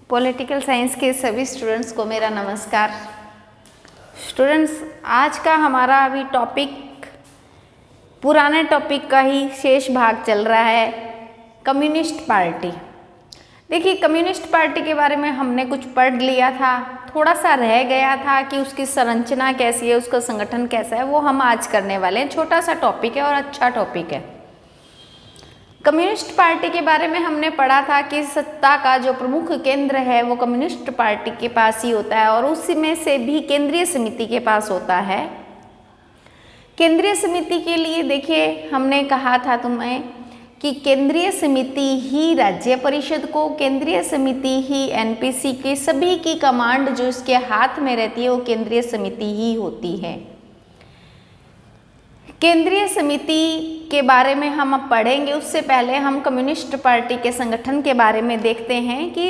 Political science के सभी students को मेरा नमस्कार। स्टूडेंट्स, आज का हमारा अभी टॉपिक पुराने टॉपिक का ही शेष भाग चल रहा है, कम्युनिस्ट पार्टी। देखिए, कम्युनिस्ट पार्टी के बारे में हमने कुछ पढ़ लिया था, थोड़ा सा रह गया था कि उसकी संरचना कैसी है, उसका संगठन कैसा है, वो हम आज करने वाले हैं। छोटा सा टॉपिक है और अच्छा टॉपिक है। कम्युनिस्ट पार्टी के बारे में हमने पढ़ा था कि सत्ता का जो प्रमुख केंद्र है वो कम्युनिस्ट पार्टी के पास ही होता है और उसी में से भी केंद्रीय समिति के पास होता है। केंद्रीय समिति के लिए देखिए, हमने कहा था तुम्हें कि केंद्रीय समिति ही राज्य परिषद को, केंद्रीय समिति ही एनपीसी के सभी की कमांड जो इसके हाथ में रहती है वो केंद्रीय समिति ही होती है। केंद्रीय समिति के बारे में हम अब पढ़ेंगे, उससे पहले हम कम्युनिस्ट पार्टी के संगठन के बारे में देखते हैं कि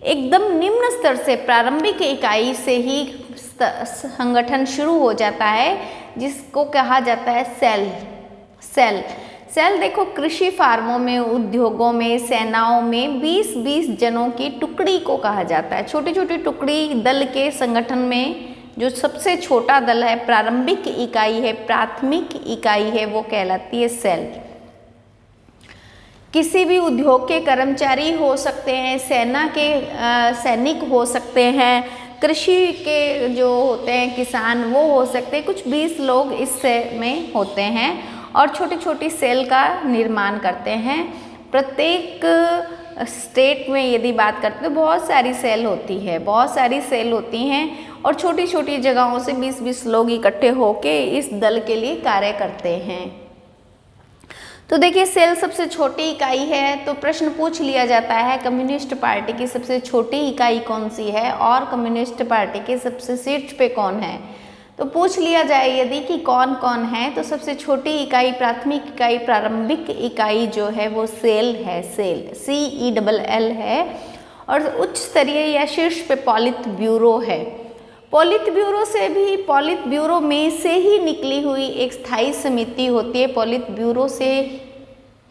एकदम निम्न स्तर से प्रारंभिक इकाई से ही संगठन शुरू हो जाता है, जिसको कहा जाता है सेल। देखो, कृषि फार्मों में, उद्योगों में, सेनाओं में 20-20 जनों की टुकड़ी को कहा जाता है। छोटी छोटी टुकड़ी दल के संगठन में जो सबसे छोटा दल है, प्रारंभिक इकाई है, प्राथमिक इकाई है, वो कहलाती है सेल। किसी भी उद्योग के कर्मचारी हो सकते हैं, सेना के सैनिक हो सकते हैं, कृषि के जो होते हैं किसान वो हो सकते हैं। कुछ 20 लोग इस में होते हैं और छोटी छोटी सेल का निर्माण करते हैं। प्रत्येक स्टेट में यदि बात करते हैं तो बहुत सारी सेल होती हैं और छोटी छोटी जगहों से 20-20 लोग इकट्ठे होके इस दल के लिए कार्य करते हैं। तो देखिए, सेल सबसे छोटी इकाई है, तो प्रश्न पूछ लिया जाता है कम्युनिस्ट पार्टी की सबसे छोटी इकाई कौन सी है और कम्युनिस्ट पार्टी के सबसे शीर्ष पे कौन है। तो पूछ लिया जाए यदि कि कौन कौन है, तो सबसे छोटी इकाई, प्राथमिक इकाई, प्रारंभिक इकाई जो है वो सेल है, CELL है। और उच्च स्तरीय या शीर्ष पे पॉलिट ब्यूरो है। पॉलिट ब्यूरो में से ही निकली हुई एक स्थायी समिति होती है। पॉलिट ब्यूरो से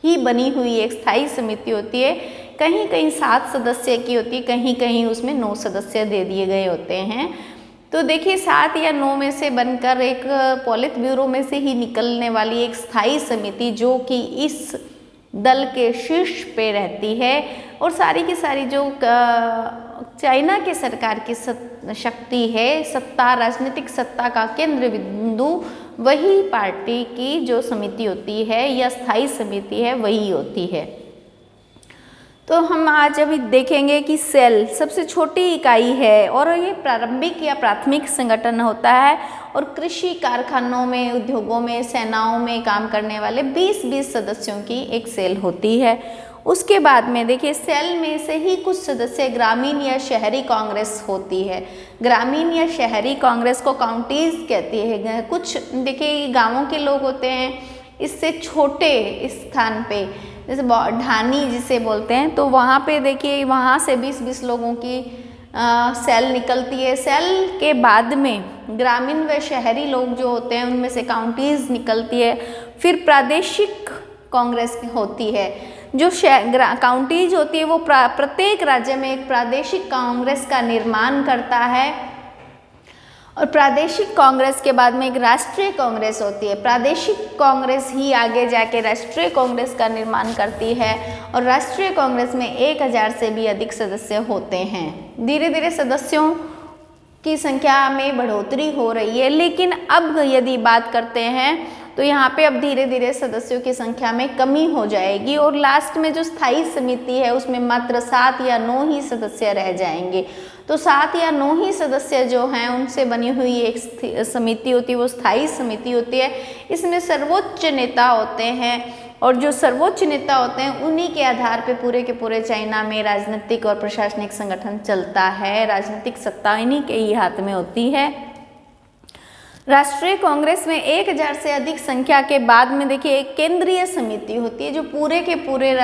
ही बनी हुई एक स्थायी समिति होती है। कहीं कहीं 7 सदस्य की होती है, कहीं कहीं उसमें 9 सदस्य दे दिए गए होते हैं। तो देखिए, 7 या 9 में से बनकर एक पॉलिट ब्यूरो में से ही निकलने वाली एक स्थायी समिति जो कि इस दल के शीर्ष पे रहती है और सारी की सारी जो चाइना के सरकार की शक्ति है, सत्ता, राजनीतिक सत्ता का केंद्र बिंदु वही पार्टी की जो समिति होती है या स्थायी समिति है वही होती है। तो हम आज अभी देखेंगे कि सेल सबसे छोटी इकाई है और ये प्रारंभिक या प्राथमिक संगठन होता है और कृषि कारखानों में, उद्योगों में, सेनाओं में काम करने वाले 20-20 सदस्यों की एक सेल होती है। उसके बाद में देखिए, सेल में से ही कुछ सदस्य ग्रामीण या शहरी कांग्रेस होती है। ग्रामीण या शहरी कांग्रेस को काउंटीज कहती है। कुछ देखिए गाँवों के लोग होते हैं, इससे छोटे स्थान पे, जैसे ढानी जिसे बोलते हैं, तो वहाँ पे देखिए वहाँ से 20-20 लोगों की सेल निकलती है। सेल के बाद में ग्रामीण व शहरी लोग जो होते हैं उनमें से काउंटीज निकलती है। फिर प्रादेशिक कांग्रेस होती है। जो काउंटीज होती है वो प्रत्येक राज्य में एक प्रादेशिक कांग्रेस का निर्माण करता है और प्रादेशिक कांग्रेस के बाद में एक राष्ट्रीय कांग्रेस होती है। प्रादेशिक कांग्रेस ही आगे जाके राष्ट्रीय कांग्रेस का निर्माण करती है और राष्ट्रीय कांग्रेस में 1000 से भी अधिक सदस्य होते हैं। धीरे धीरे सदस्यों की संख्या में बढ़ोतरी हो रही है, लेकिन अब यदि बात करते हैं तो यहाँ पे अब धीरे धीरे सदस्यों की संख्या में कमी हो जाएगी और लास्ट में जो स्थायी समिति है उसमें मात्र 7 या 9 ही सदस्य रह जाएंगे। तो 7 या 9 ही सदस्य जो हैं उनसे बनी हुई एक समिति होती है, वो स्थायी समिति होती है। इसमें सर्वोच्च नेता होते हैं और जो सर्वोच्च नेता होते हैं उन्हीं के आधार पे पूरे के पूरे चाइना में राजनीतिक और प्रशासनिक संगठन चलता है। राजनीतिक सत्ता इन्हीं के ही हाथ में होती है। राष्ट्रीय कांग्रेस में 1000 से अधिक संख्या के बाद में देखिए एक केंद्रीय समिति होती है जो पूरे के पूरे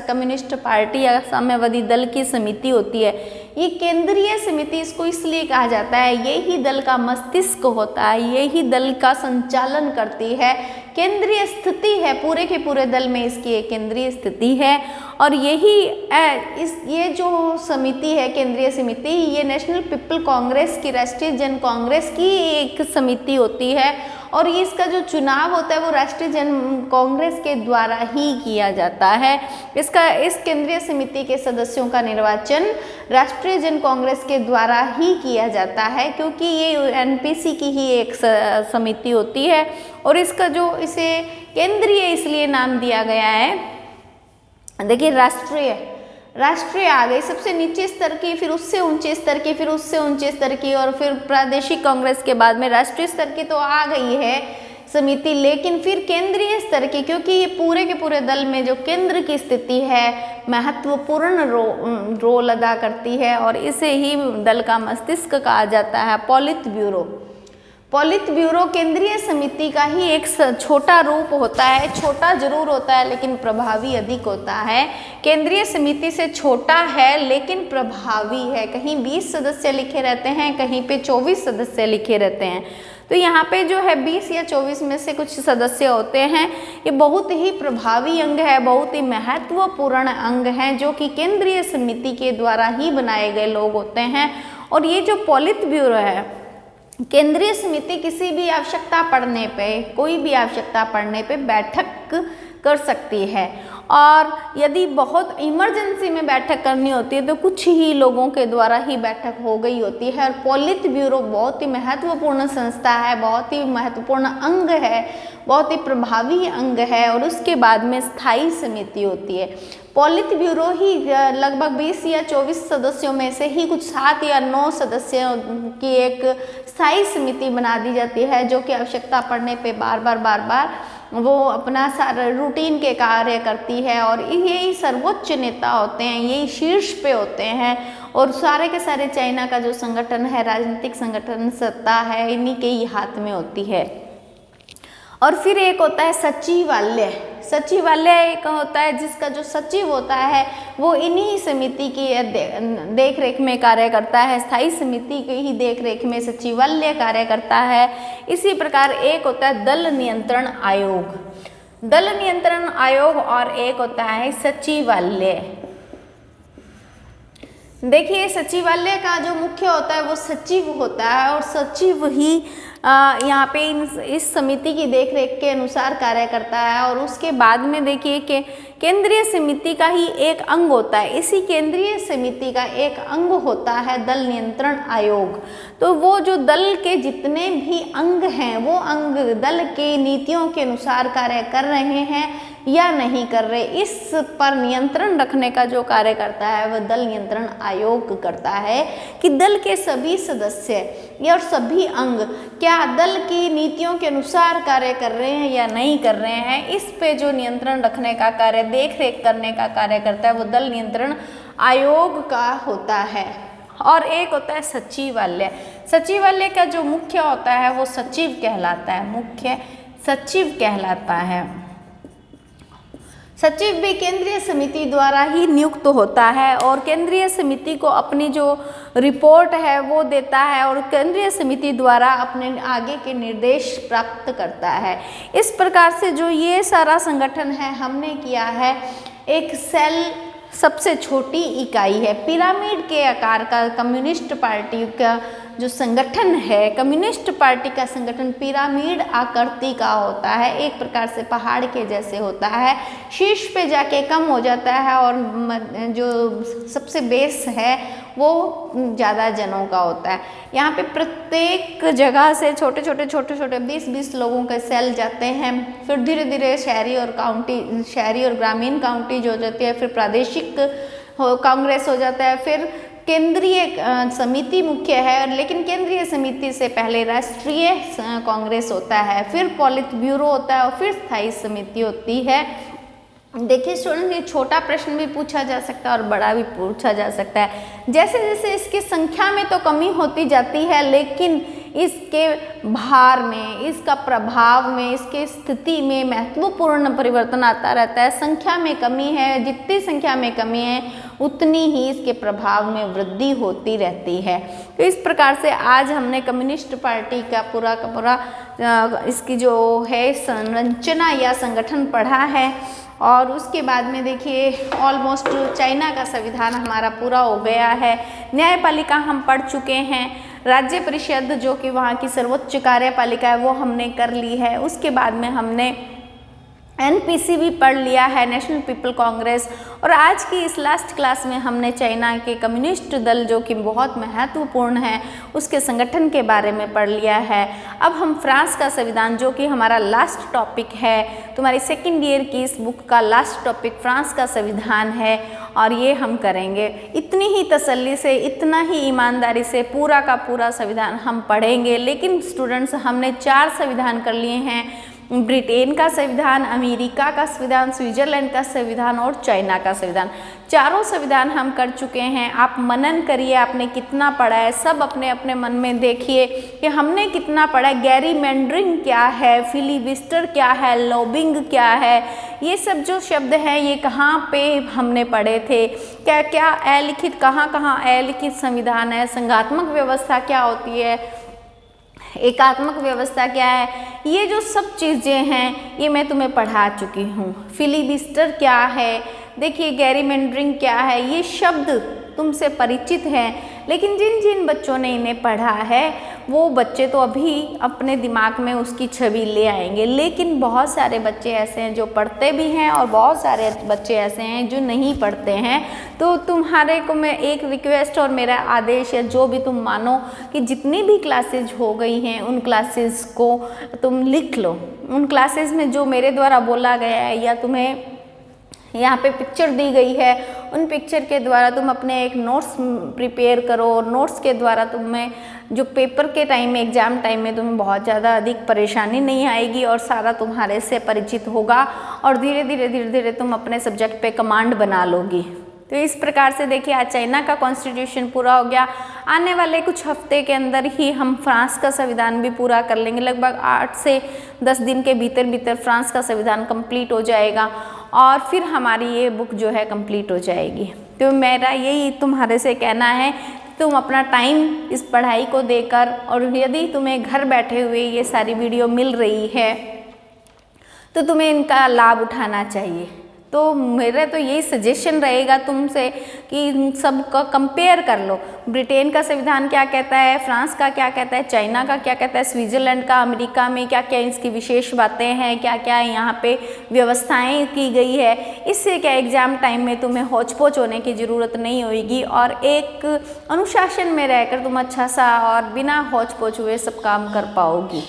कम्युनिस्ट पार्टी या साम्यवादी दल की समिति होती है। ये केंद्रीय समिति, इसको इसलिए कहा जाता है, यही दल का मस्तिष्क होता है, यही दल का संचालन करती है केंद्रीय स्थिति है, पूरे के पूरे दल में इसकी एक केंद्रीय स्थिति है। और यही ये जो समिति है, केंद्रीय समिति, ये नेशनल पीपल कांग्रेस की, राष्ट्रीय जन कांग्रेस की एक समिति होती है और इसका जो चुनाव होता है वो राष्ट्रीय जन कांग्रेस के द्वारा ही किया जाता है। इस केंद्रीय समिति के सदस्यों का निर्वाचन राष्ट्रीय जन कांग्रेस के द्वारा ही किया जाता है, क्योंकि ये एनपीसी की ही एक समिति होती है। और इसका जो इसे केंद्रीय इसलिए नाम दिया गया है, देखिए राष्ट्रीय आ गई सबसे नीचे स्तर की, फिर उससे ऊंचे स्तर की, फिर उससे ऊंचे स्तर की, और फिर प्रादेशिक कांग्रेस के बाद में राष्ट्रीय स्तर की तो आ गई है समिति। लेकिन फिर केंद्रीय स्तर की, क्योंकि ये पूरे के पूरे दल में जो केंद्र की स्थिति है महत्वपूर्ण रोल अदा करती है, और इसे ही दल का मस्तिष्क कहा जाता है, पॉलिट ब्यूरो। पॉलिट ब्यूरो केंद्रीय समिति का ही एक छोटा रूप होता है, छोटा जरूर होता है लेकिन प्रभावी अधिक होता है। केंद्रीय समिति से छोटा है लेकिन प्रभावी है। कहीं 20 सदस्य लिखे रहते हैं, कहीं पे 24 सदस्य लिखे रहते हैं। तो यहाँ पे जो है 20 या 24 में से कुछ सदस्य होते हैं। ये बहुत ही प्रभावी अंग है, बहुत ही महत्वपूर्ण अंग हैं, जो कि केंद्रीय समिति के द्वारा ही बनाए गए लोग होते हैं। और ये जो पॉलिट ब्यूरो है, केंद्रीय समिति किसी भी आवश्यकता पड़ने पे, कोई भी आवश्यकता पड़ने पे बैठक कर सकती है, और यदि बहुत इमरजेंसी में बैठक करनी होती है तो कुछ ही लोगों के द्वारा ही बैठक हो गई होती है। और पॉलिट ब्यूरो बहुत ही महत्वपूर्ण संस्था है, बहुत ही महत्वपूर्ण अंग है, बहुत ही प्रभावी अंग है। और उसके बाद में स्थायी समिति होती है। पॉलिट ब्यूरो ही लगभग 20 या 24 सदस्यों में से ही कुछ 7 या 9 सदस्यों की एक स्थायी समिति बना दी जाती है, जो कि आवश्यकता पड़ने पे बार बार वो अपना सारा रूटीन के कार्य करती है। और यही सर्वोच्च नेता होते हैं, यही शीर्ष पे होते हैं, और सारे के सारे चाइना का जो संगठन है, राजनीतिक संगठन, सत्ता है, इन्हीं के ही हाथ में होती है। और फिर एक होता है सचिवालय। सचिवालय एक होता है जिसका जो सचिव होता है वो इन्हीं समिति की देख रेख में कार्य करता है, स्थायी समिति की ही देख रेख में सचिवालय कार्य करता है। इसी प्रकार एक होता है दल नियंत्रण आयोग, दल नियंत्रण आयोग, और एक होता है सचिवालय। देखिए सचिवालय का जो मुख्य होता है वो सचिव होता है, और सचिव ही यहाँ पे इस समिति की देखरेख के अनुसार कार्य करता है। और उसके बाद में देखिए कि केंद्रीय समिति का ही एक अंग होता है, इसी केंद्रीय समिति का एक अंग होता है दल नियंत्रण आयोग। तो वो जो दल के जितने भी अंग हैं, वो अंग दल की नीतियों के अनुसार कार्य कर रहे हैं या नहीं कर रहे, इस पर नियंत्रण रखने का जो कार्य करता है वह दल नियंत्रण आयोग करता है, कि दल के सभी सदस्य और सभी अंग क्या दल की नीतियों के अनुसार कार्य कर रहे हैं या नहीं कर रहे हैं। इस पे जो नियंत्रण रखने का कार्य, देख रेख करने का कार्य करता है, वो दल नियंत्रण आयोग का होता है। और एक होता है सचिवालय। सचिवालय का जो मुख्य होता है वो सचिव कहलाता है, मुख्य सचिव कहलाता है। सचिव भी केंद्रीय समिति द्वारा ही नियुक्त होता है, और केंद्रीय समिति को अपनी जो रिपोर्ट है वो देता है, और केंद्रीय समिति द्वारा अपने आगे के निर्देश प्राप्त करता है। इस प्रकार से जो ये सारा संगठन है हमने किया है, एक सेल सबसे छोटी इकाई है, पिरामिड के आकार का कम्युनिस्ट पार्टी का जो संगठन है, कम्युनिस्ट पार्टी का संगठन पिरामिड आकृति का होता है, एक प्रकार से पहाड़ के जैसे होता है। शीर्ष पे जाके कम हो जाता है, और जो सबसे बेस है वो ज़्यादा जनों का होता है। यहाँ पे प्रत्येक जगह से छोटे छोटे 20-20 लोगों के सेल जाते हैं। फिर धीरे धीरे शहरी और ग्रामीण काउंटी जो हो जाती है, फिर प्रादेशिक कांग्रेस हो जाता है, फिर केंद्रीय समिति मुख्य है, लेकिन केंद्रीय समिति से पहले राष्ट्रीय कांग्रेस होता है, फिर पॉलिट ब्यूरो होता है, और फिर स्थायी समिति होती है। देखिए स्टूडेंट, ये छोटा प्रश्न भी पूछा जा सकता है और बड़ा भी पूछा जा सकता है। जैसे जैसे इसकी संख्या में तो कमी होती जाती है, लेकिन इसके भार में, इसका प्रभाव में, इसके स्थिति में महत्वपूर्ण परिवर्तन आता रहता है। संख्या में कमी है, जितनी संख्या में कमी है उतनी ही इसके प्रभाव में वृद्धि होती रहती है। तो इस प्रकार से आज हमने कम्युनिस्ट पार्टी का पूरा इसकी जो है संरचना या संगठन पढ़ा है। और उसके बाद में देखिए ऑलमोस्ट चाइना का संविधान हमारा पूरा हो गया है। न्यायपालिका हम पढ़ चुके हैं। राज्य परिषद जो कि वहाँ की सर्वोच्च कार्यपालिका है वो हमने कर ली है। उसके बाद में हमने एनपीसी भी पढ़ लिया है, नेशनल पीपल कांग्रेस। और आज की इस लास्ट क्लास में हमने चाइना के कम्युनिस्ट दल जो कि बहुत महत्वपूर्ण है उसके संगठन के बारे में पढ़ लिया है। अब हम फ्रांस का संविधान, जो कि हमारा लास्ट टॉपिक है, तुम्हारी सेकेंड ईयर की इस बुक का लास्ट टॉपिक फ्रांस का संविधान है, और ये हम करेंगे। इतनी ही तसल्ली से, इतना ही ईमानदारी से पूरा का पूरा संविधान हम पढ़ेंगे। लेकिन स्टूडेंट्स, हमने 4 संविधान कर लिए हैं, ब्रिटेन का संविधान, अमेरिका का संविधान, स्विट्जरलैंड का संविधान और चाइना का संविधान। चारों संविधान हम कर चुके हैं। आप मनन करिए, आपने कितना पढ़ा है, सब अपने अपने मन में देखिए कि हमने कितना पढ़ा है। गैरीमैंडरिंग क्या है, फिलीबिस्टर क्या है, लॉबिंग क्या है, ये सब जो शब्द हैं ये कहाँ पे हमने पढ़े थे, क्या क्या अलिखित, कहाँ कहाँ अलिखित संविधान है, संघात्मक व्यवस्था क्या होती है, एकात्मक व्यवस्था क्या है, ये जो सब चीज़ें हैं ये मैं तुम्हें पढ़ा चुकी हूँ। फिलीबिस्टर क्या है, देखिए गैरीमैंडरिंग क्या है, ये शब्द तुमसे परिचित हैं। लेकिन जिन जिन बच्चों ने इन्हें पढ़ा है वो बच्चे तो अभी अपने दिमाग में उसकी छवि ले आएंगे। लेकिन बहुत सारे बच्चे ऐसे हैं जो पढ़ते भी हैं और बहुत सारे बच्चे ऐसे हैं जो नहीं पढ़ते हैं। तो तुम्हारे को मैं एक रिक्वेस्ट और मेरा आदेश है, जो भी तुम मानो कि जितनी भी क्लासेज हो गई हैं उन क्लासेस को तुम लिख लो। उन क्लासेस में जो मेरे द्वारा बोला गया है या तुम्हें यहाँ पे पिक्चर दी गई है, उन पिक्चर के द्वारा तुम अपने एक नोट्स प्रिपेयर करो। और नोट्स के द्वारा तुम्हें जो पेपर के टाइम में, एग्ज़ाम टाइम में तुम्हें बहुत ज़्यादा अधिक परेशानी नहीं आएगी और सारा तुम्हारे से परिचित होगा और धीरे धीरे तुम अपने सब्जेक्ट पे कमांड बना लोगी। तो इस प्रकार से देखिए आज चाइना का कॉन्स्टिट्यूशन पूरा हो गया। आने वाले कुछ हफ्ते के अंदर ही हम फ्रांस का संविधान भी पूरा कर लेंगे। लगभग 8 से 10 दिन के भीतर फ्रांस का संविधान कंप्लीट हो जाएगा और फिर हमारी ये बुक जो है कंप्लीट हो जाएगी। तो मेरा यही तुम्हारे से कहना है, तुम अपना टाइम इस पढ़ाई को देकर, और यदि तुम्हें घर बैठे हुए ये सारी वीडियो मिल रही है तो तुम्हें इनका लाभ उठाना चाहिए। तो मेरा तो यही सजेशन रहेगा तुमसे कि सबका कंपेयर कर लो। ब्रिटेन का संविधान क्या कहता है, फ्रांस का क्या कहता है, चाइना का क्या कहता है, स्विट्ज़रलैंड का, अमेरिका में क्या क्या इसकी विशेष बातें हैं, क्या क्या यहाँ पे व्यवस्थाएं की गई है। इससे क्या एग्ज़ाम टाइम में तुम्हें होच पोच होने की ज़रूरत नहीं होगी और एक अनुशासन में रहकर तुम अच्छा सा और बिना होच पोच हुए सब काम कर पाओगी।